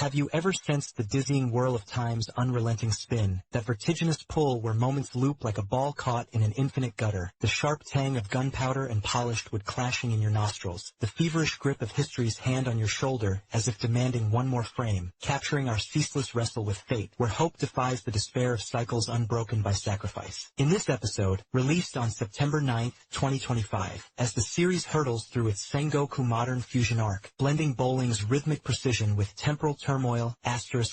Have you ever sensed the dizzying whirl of time's unrelenting spin, that vertiginous pull where moments loop like a ball caught in an infinite gutter, the sharp tang of gunpowder and polished wood clashing in your nostrils, the feverish grip of history's hand on your shoulder as if demanding one more frame, capturing our ceaseless wrestle with fate, where hope defies the despair of cycles unbroken by sacrifice. In this episode, released on September 9, 2025, as the series hurtles through its Sengoku modern fusion arc, blending bowling's rhythmic precision with temporal turmoil,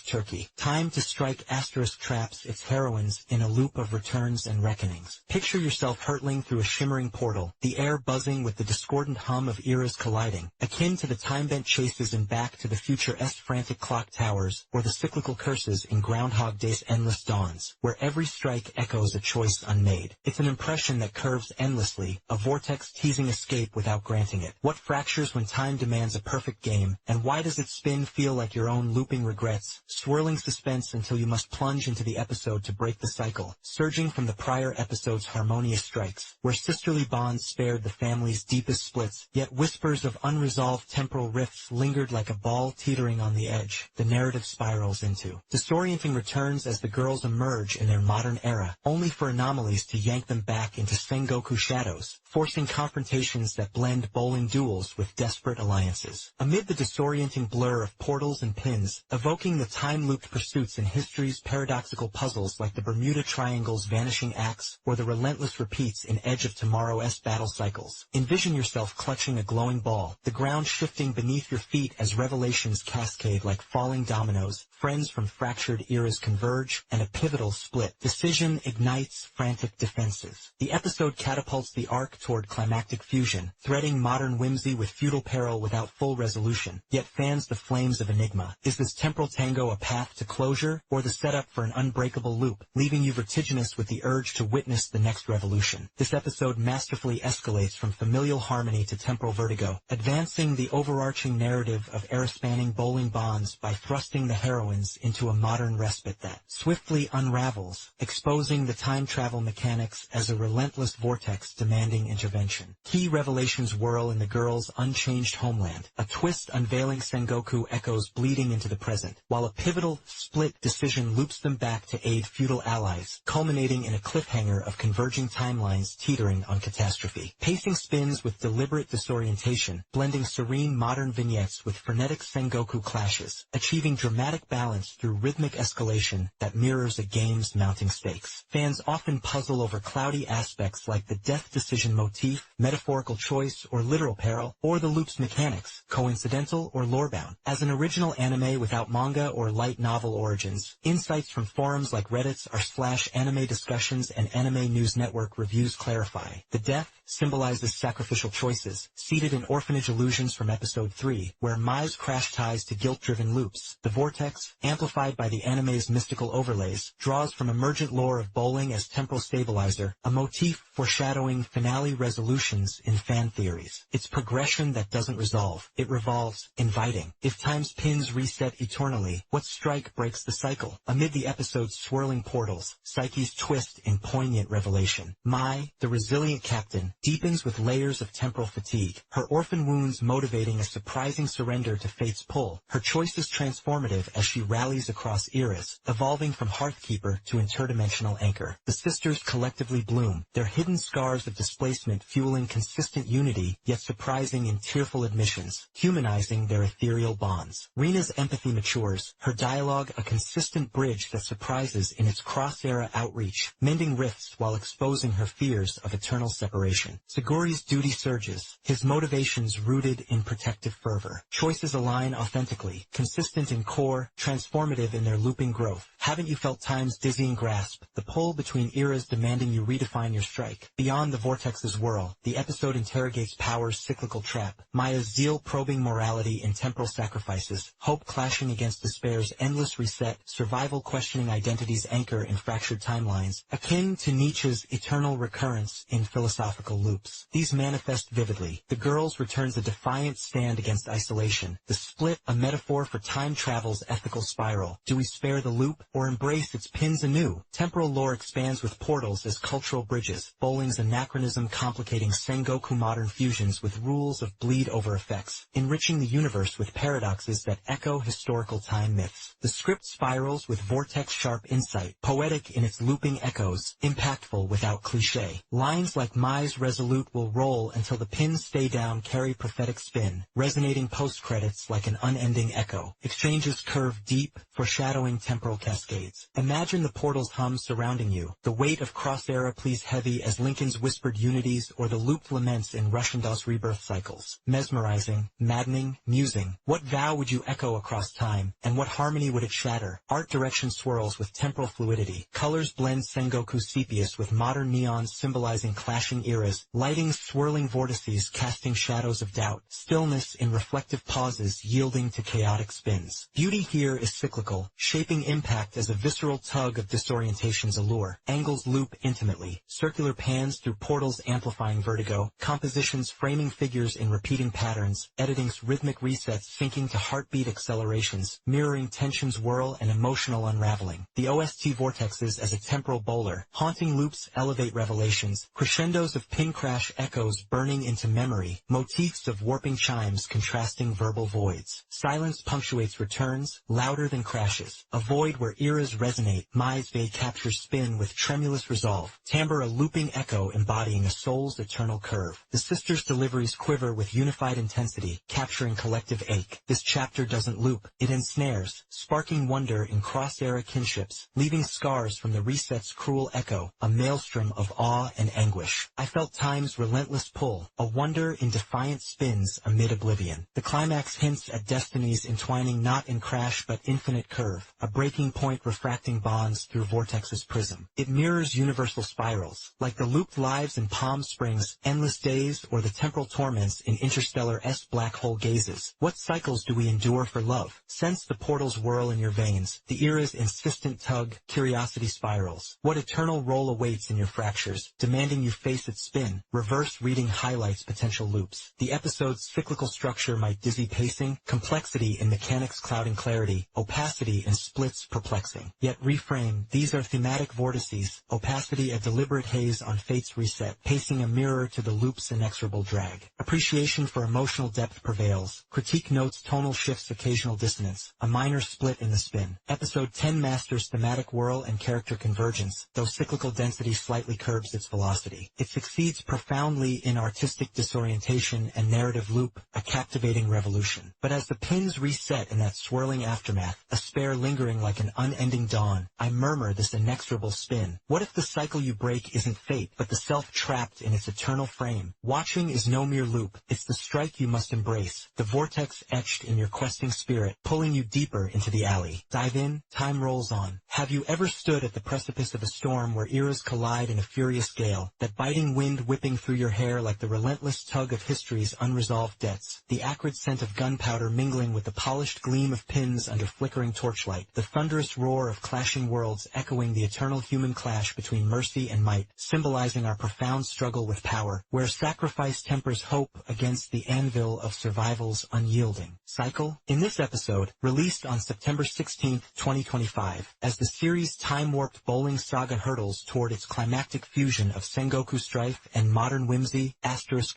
Turkey. Time to strike traps its heroines in a loop of returns and reckonings. Picture yourself hurtling through a shimmering portal, the air buzzing with the discordant hum of eras colliding, akin to the time-bent chases in Back to the Future's frantic clock towers, or the cyclical curses in Groundhog Day's endless dawns, where every strike echoes a choice unmade. It's an impression that curves endlessly, a vortex teasing escape without granting it. What fractures when time demands a perfect game, and why does its spin feel like your own looping regrets, swirling suspense until you must plunge into the episode to break the cycle, surging from the prior episode's harmonious strikes, where sisterly bonds spared the family's deepest splits, yet whispers of unresolved temporal rifts lingered like a ball teetering on the edge, the narrative spirals into. Disorienting returns as the girls emerge in their modern era, only for anomalies to yank them back into Sengoku shadows, forcing confrontations that blend bowling duels with desperate alliances. Amid the disorienting blur of portals and pins, evoking the time-looped pursuits in history's paradoxical puzzles like the Bermuda Triangle's vanishing acts or the relentless repeats in Edge of Tomorrow's battle cycles. Envision yourself clutching a glowing ball, the ground shifting beneath your feet as revelations cascade like falling dominoes, friends from fractured eras converge, and a pivotal split decision ignites frantic defenses. The episode catapults the arc toward climactic fusion, threading modern whimsy with feudal peril without full resolution, yet fans the flames of enigma. Is this temporal tango a path to closure, or the setup for an unbreakable loop, leaving you vertiginous with the urge to witness the next revolution? This episode masterfully escalates from familial harmony to temporal vertigo, advancing the overarching narrative of era-spanning bowling bonds by thrusting the heroines into a modern respite that swiftly unravels, exposing the time travel mechanics as a relentless vortex demanding intervention. Key revelations whirl in the girls' unchanged homeland, a twist unveiling Sengoku echoes bleeding into the present, while a pivotal, split decision loops them back to aid feudal allies, culminating in a cliffhanger of converging timelines teetering on catastrophe. Pacing spins with deliberate disorientation, blending serene modern vignettes with frenetic Sengoku clashes, achieving dramatic balance through rhythmic escalation that mirrors a game's mounting stakes. Fans often puzzle over cloudy aspects like the death decision motif, metaphorical choice, or literal peril, or the loop's mechanics, coincidental or lore-bound. As an original anime without manga or light novel origins, insights from forums like Reddit's r/anime discussions and Anime News Network reviews clarify. The death symbolizes sacrificial choices, seated in orphanage illusions from episode 3, where Mai's crash ties to guilt-driven loops. The vortex, amplified by the anime's mystical overlays, draws from emergent lore of bowling as temporal stabilizer, a motif foreshadowing finale resolutions in fan theories. It's progression that doesn't resolve, it revolves, inviting. If time's pins reset eternally, what strike breaks the cycle? Amid the episode's swirling portals, Psyche's twist in poignant revelation. Mai, the resilient captain, deepens with layers of temporal fatigue, her orphan wounds motivating a surprising surrender to fate's pull. Her choice is transformative as she rallies across eras, evolving from Hearthkeeper to interdimensional anchor. The sisters collectively bloom, their hidden scars of displacement fueling consistent unity, yet surprising in tearful admissions, humanizing their ethereal bonds. Rina's empathy matures, her dialogue a consistent bridge that surprises in its cross-era outreach, mending rifts while exposing her fears of eternal separation. Seguri's duty surges, his motivations rooted in protective fervor. Choices align authentically, consistent in core, transformative in their looping growth. Haven't you felt time's dizzying grasp, the pull between eras demanding you redefine your strike? Beyond the vortex's whirl, the episode interrogates power's cyclical trap, Maya's zeal probing morality in temporal sacrifices, hope clashing against despair's endless reset, survival questioning identity's anchor in fractured timelines, akin to Nietzsche's eternal recurrence in philosophical loops. These manifest vividly. The girls returns a defiant stand against isolation, the split a metaphor for time travel's ethical spiral. Do we spare the loop, or embrace its pins anew? Temporal lore expands with portals as cultural bridges, bowling's anachronism complicating Sengoku modern fusions with rules of bleed-over effects, enriching the universe with paradoxes that echo pseudo-historical time myths. The script spirals with vortex-sharp insight, poetic in its looping echoes, impactful without cliché. Lines like "Mi's resolute will roll until the pins stay down" carry prophetic spin, resonating post-credits like an unending echo. Exchanges curve deep, foreshadowing temporal cascades. Imagine the portal's hum surrounding you, the weight of cross-era pleas heavy as Lincoln's whispered unities or the looped laments in Rushenda's rebirth cycles. Mesmerizing, maddening, musing. What vow would you echo across time, and what harmony would it shatter? Art direction swirls with temporal fluidity. Colors blend Sengoku sepias with modern neons symbolizing clashing eras, lighting swirling vortices casting shadows of doubt, stillness in reflective pauses yielding to chaotic spins. Beauty here is cyclical, shaping impact as a visceral tug of disorientation's allure. Angles loop intimately, circular pans through portals amplifying vertigo, compositions framing figures in repeating patterns, editing's rhythmic resets syncing to heartbeat accelerations, mirroring tension's whirl and emotional unraveling. The OST vortexes as a temporal bowler, haunting loops elevate revelations, crescendos of pin crash echoes burning into memory, motifs of warping chimes contrasting verbal voids. Silence punctuates returns, louder than crashes. A void where eras resonate, Mai's Bay captures spin with tremulous resolve. Timbre a looping echo embodying a soul's eternal curve. The sisters' deliveries quiver with unified intensity, capturing collective ache. This chapter doesn't loop, it ensnares, sparking wonder in cross-era kinships, leaving scars from the reset's cruel echo, a maelstrom of awe and anguish. I felt time's relentless pull, a wonder in defiant spins amid oblivion. The climax hints at destinies entwining not in crash but infinite curve, a breaking point refracting bonds through vortex's prism. It mirrors universal spirals, like the looped lives in Palm Springs' endless days or the temporal torments in Interstellar's black hole gazes. What cycles do we endure for love? Sense the portal's whirl in your veins, the era's insistent tug, curiosity spirals. What eternal roll awaits in your fractures, demanding you face its spin? Reverse reading highlights potential loops. The episode's cyclical structure might dizzy pacing, complexity in mechanics clouding clarity, opacity in splits perplexing. Yet reframe, these are thematic vortices, opacity a deliberate haze on fate's reset, pacing a mirror to the loop's inexorable drag. Appreciation for emotional depth prevails. Critique notes tonal shifts, occasional dissonance, a minor split in the spin. Episode 10 masters thematic whirl and character convergence, though cyclical density slightly curbs its velocity. It succeeds profoundly in artistic disorientation and narrative loop, a captivating revolution. But as the pins reset in that swirling aftermath, a spare lingering like an unending dawn, I murmur this inexorable spin. What if the cycle you break isn't fate, but the self trapped in its eternal frame? Watching is no mere loop, it's the strike you must embrace, the vortex etched in your questing spirit, pulling you deeper into the alley. Dive in, time rolls on. Have you ever stood at the precipice of a storm where eras collide in a furious gale, that biting wind whipping through your hair like the relentless tug of history's unresolved debts, the acrid scent of gunpowder mingling with the polished gleam of pins under flickering torchlight, the thunderous roar of clashing worlds echoing the eternal human clash between mercy and might, symbolizing our profound struggle with power, where sacrifice tempers hope against the anvil of survival's unyielding cycle? In this episode, released on September 16, 2025, as the series' time-warped bowling saga hurtles toward its climactic fusion of Sengoku strife and modern whimsy,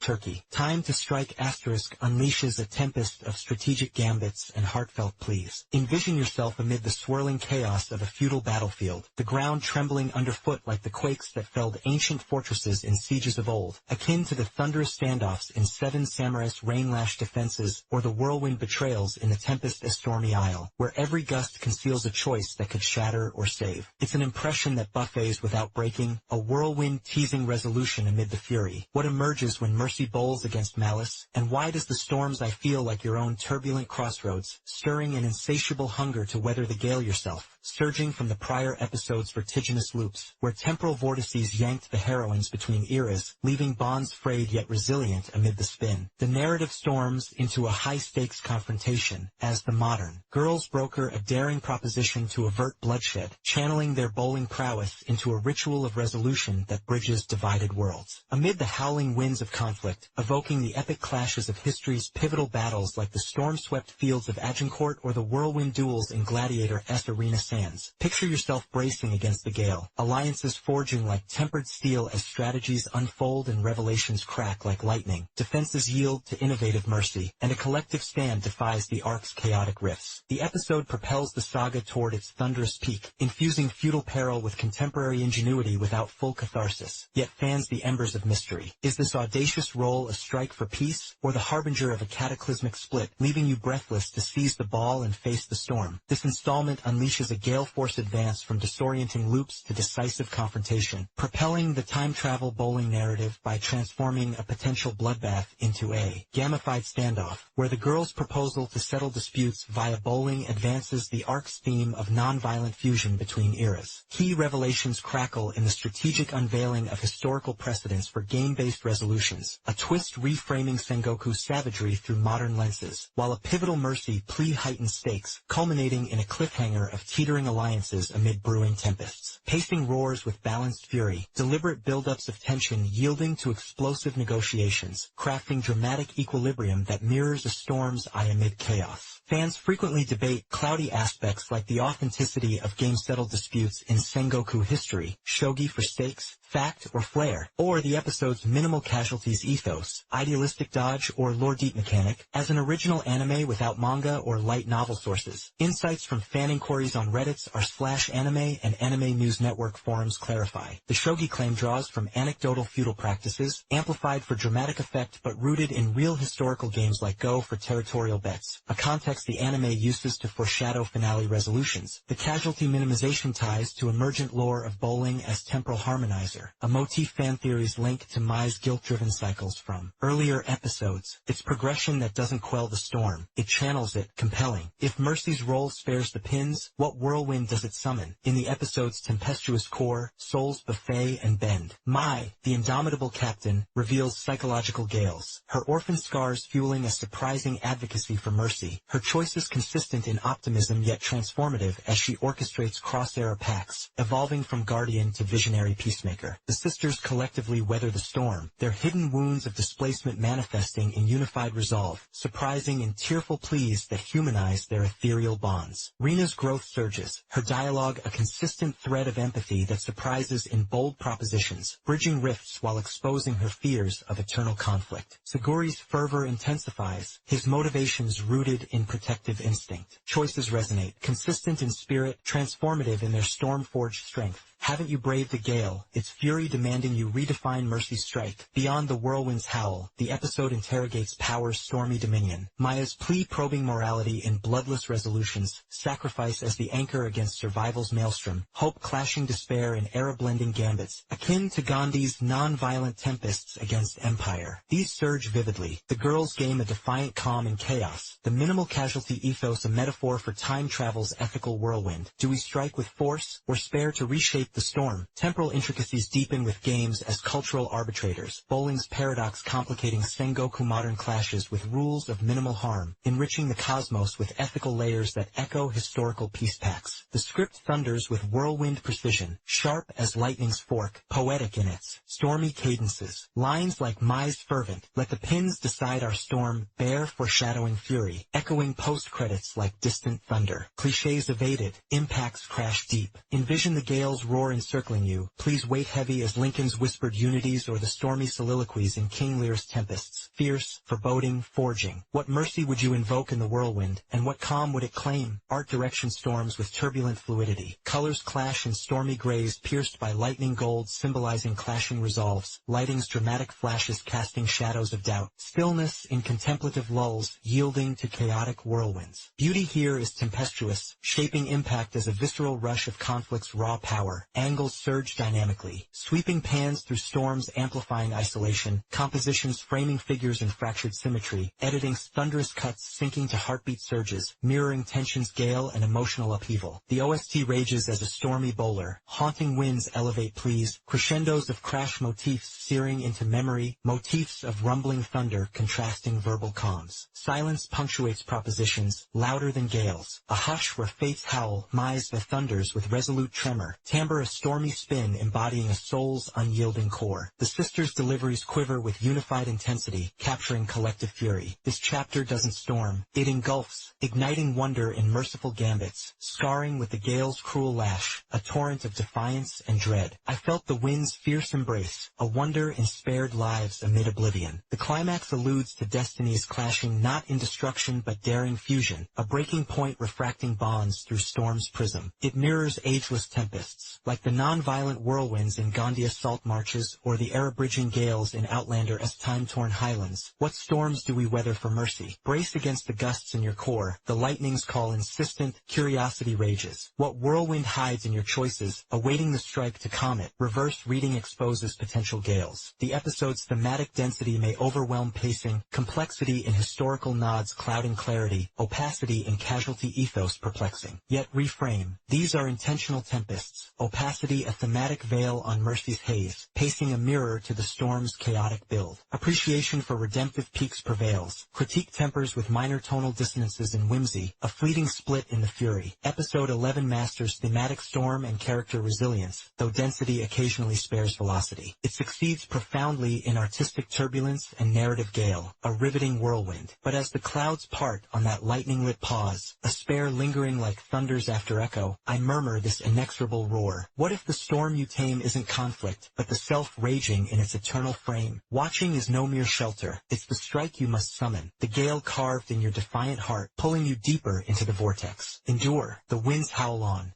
Turkey. Time to Strike unleashes a tempest of strategic gambits and heartfelt pleas. Envision yourself amid the swirling chaos of a feudal battlefield, the ground trembling underfoot like the quakes that felled ancient fortresses in sieges of old, akin to the thunderous standoffs in Seven Samurai's rain-lashed defenses or the whirlwind betrayals in the Tempest a Stormy Isle, where every gust conceals a choice that could shatter or save. It's an impression that buffets without breaking, a whirlwind teasing resolution amid the fury. What emerges when mercy bowls against malice? And why does the storms I feel like your own turbulent crossroads, stirring an insatiable hunger to weather the gale yourself? Surging from the prior episode's vertiginous loops, where temporal vortices yanked the heroines between eras, leaving bonds frayed yet resilient amid the spin. The narrative storms into a high-stakes confrontation, as the modern girls broker a daring proposition to avert bloodshed, channeling their bowling prowess into a ritual of resolution that bridges divided worlds. Amid the howling winds of conflict, evoking the epic clashes of history's pivotal battles like the storm-swept fields of Agincourt or the whirlwind duels in Gladiator-esque arena sands. Picture yourself bracing against the gale, alliances forging like tempered steel as strategies unfold and revelations crack like lightning, defenses yield to innovative mercy, and a collective stand defies the ark's chaotic rifts. The episode propels the saga toward its thunderous peak, infusing feudal peril with contemporary ingenuity without full catharsis, yet fans the embers of mystery. Is this audacious role a strike for peace, or the harbinger of a cataclysmic split, leaving you breathless to seize the ball and face the storm? This installment unleashes a gale force advance from disorienting loops to decisive confrontation, propelling the time travel bowling narrative by transforming a potential bloodbath into a gamified standoff, where the girl's proposal to settle disputes via bowling advances the arc's theme of non-violent fusion between eras. Key revelations crackle in the strategic unveiling of historical precedents for game-based resolutions, a twist reframing Sengoku's savagery through modern lenses, while a pivotal mercy plea heightens stakes, culminating in a cliffhanger of teetering alliances amid brewing tempests. Pacing roars with balanced fury, deliberate buildups of tension yielding to explosive negotiations, crafting dramatic equilibrium that mirrors a storm's eye amid chaos. Fans frequently debate cloudy aspects like the authenticity of game-settled disputes in Sengoku history, shogi for stakes, fact or flair, or the episode's minimal casualties ethos, idealistic dodge or lore-deep mechanic, as an original anime without manga or light novel sources. Insights from fan inquiries on Reddit's r/anime and Anime News Network forums clarify. The shogi claim draws from anecdotal feudal practices, amplified for dramatic effect but rooted in real historical games like Go for territorial bets, a context the anime uses to foreshadow finale resolutions. The casualty minimization ties to emergent lore of bowling as temporal harmonizer, a motif fan theories link to Mai's guilt-driven cycles from earlier episodes. It's progression that doesn't quell the storm, it channels it, compelling. If Mercy's role spares the pins, what whirlwind does it summon? In the episode's tempestuous core, souls buffet and bend, Mai, the indomitable captain, reveals psychological gales, her orphan scars fueling a surprising advocacy for Mercy, her choices consistent in optimism yet transformative as she orchestrates cross-era pacts, evolving from guardian to visionary peacemaker. The sisters collectively weather the storm, their hidden wounds of displacement manifesting in unified resolve, surprising in tearful pleas that humanize their ethereal bonds. Rina's growth surges, her dialogue a consistent thread of empathy that surprises in bold propositions, bridging rifts while exposing her fears of eternal conflict. Seguri's fervor intensifies, his motivations rooted in protective instinct. Choices resonate, consistent in spirit, transformative in their storm-forged strength. Haven't you braved the gale, its fury demanding you redefine Mercy's strike? Beyond the whirlwind's howl, the episode interrogates power's stormy dominion. Maya's plea probing morality in bloodless resolutions, sacrifice as the anchor against survival's maelstrom, hope clashing despair in era-blending gambits, akin to Gandhi's non-violent tempests against empire. These surge vividly, the girls' game a defiant calm in chaos, the minimal casualty ethos a metaphor for time travel's ethical whirlwind. Do we strike with force, or spare to reshape the storm? Temporal intricacies deepen with games as cultural arbitrators, bowling's paradox complicating Sengoku modern clashes with rules of minimal harm, enriching the cosmos with ethical layers that echo historical peace pacts. The script thunders with whirlwind precision, sharp as lightning's fork, poetic in its stormy cadences. Lines like Mai's fervent, let the pins decide our storm, bear foreshadowing fury, echoing post-credits like distant thunder. Clichés evaded, impacts crash deep. Envision the gale's roar encircling you, please weight heavy as Lincoln's whispered unities or the stormy soliloquies in King Lear's tempests, fierce, foreboding, forging. What mercy would you invoke in the whirlwind, and what calm would it claim? Art direction storms with turbulent fluidity. Colors clash in stormy grays pierced by lightning gold symbolizing clashing resolves, lighting's dramatic flashes casting shadows of doubt, stillness in contemplative lulls yielding to chaotic whirlwinds. Beauty here is tempestuous, shaping impact as a visceral rush of conflict's raw power. Angles surge dynamically, sweeping pans through storms amplifying isolation, compositions framing figures in fractured symmetry, editing's thunderous cuts sinking to heartbeat surges, mirroring tension's gale and emotional upheaval. The OST rages as a stormy bowler, haunting winds elevate pleas, crescendos of crash motifs searing into memory, motifs of rumbling thunder contrasting verbal calms. Silence punctuates propositions, louder than gales, a hush where fates howl, Mai's the thunders with resolute tremor, timbre a stormy spin embodying a soul's unyielding core. The sisters' deliveries quiver with unified intensity, capturing collective fury. This chapter doesn't storm, it engulfs, igniting wonder in merciful gambits, scarring with the gale's cruel lash, a torrent of defiance and dread. I felt the wind's fierce embrace, a wonder in spared lives amid oblivion. The climax alludes to destinies clashing not in destruction but daring fusion, a breaking point refracting bonds through storm's prism. It mirrors ageless tempests, like the non-violent whirlwinds in Gondia's salt marches or the era-bridging gales in Outlander's time-torn highlands. What storms do we weather for mercy? Brace against the gusts in your core, the lightnings call insistent, curiosity rages. What whirlwind hides in your choices, awaiting the strike to comet? Reverse reading exposes potential gales. The episode's thematic density may overwhelm pacing, complexity in historical nods clouding clarity, opacity in casualty ethos perplexing. Yet reframe. These are intentional tempests, opacity a thematic veil on mercy's haze, pacing a mirror to the storm's chaotic build. Appreciation for redemptive peaks prevails. Critique tempers with minor tonal dissonances and whimsy, a fleeting split in the fury. Episode 11 masters thematic storm and character resilience, though density occasionally spares velocity. It succeeds profoundly in artistic turbulence and narrative gale, a riveting whirlwind. But as the clouds part on that lightning-lit pause, a spare lingering like thunder's after echo, I murmur this inexorable roar. What if the storm you tame isn't conflict, but the self raging in its eternal frame? Watching is no mere shelter, it's the strike you must summon, the gale carved in your defiant heart, pulling you deeper into the vortex. Endure, the winds howl on,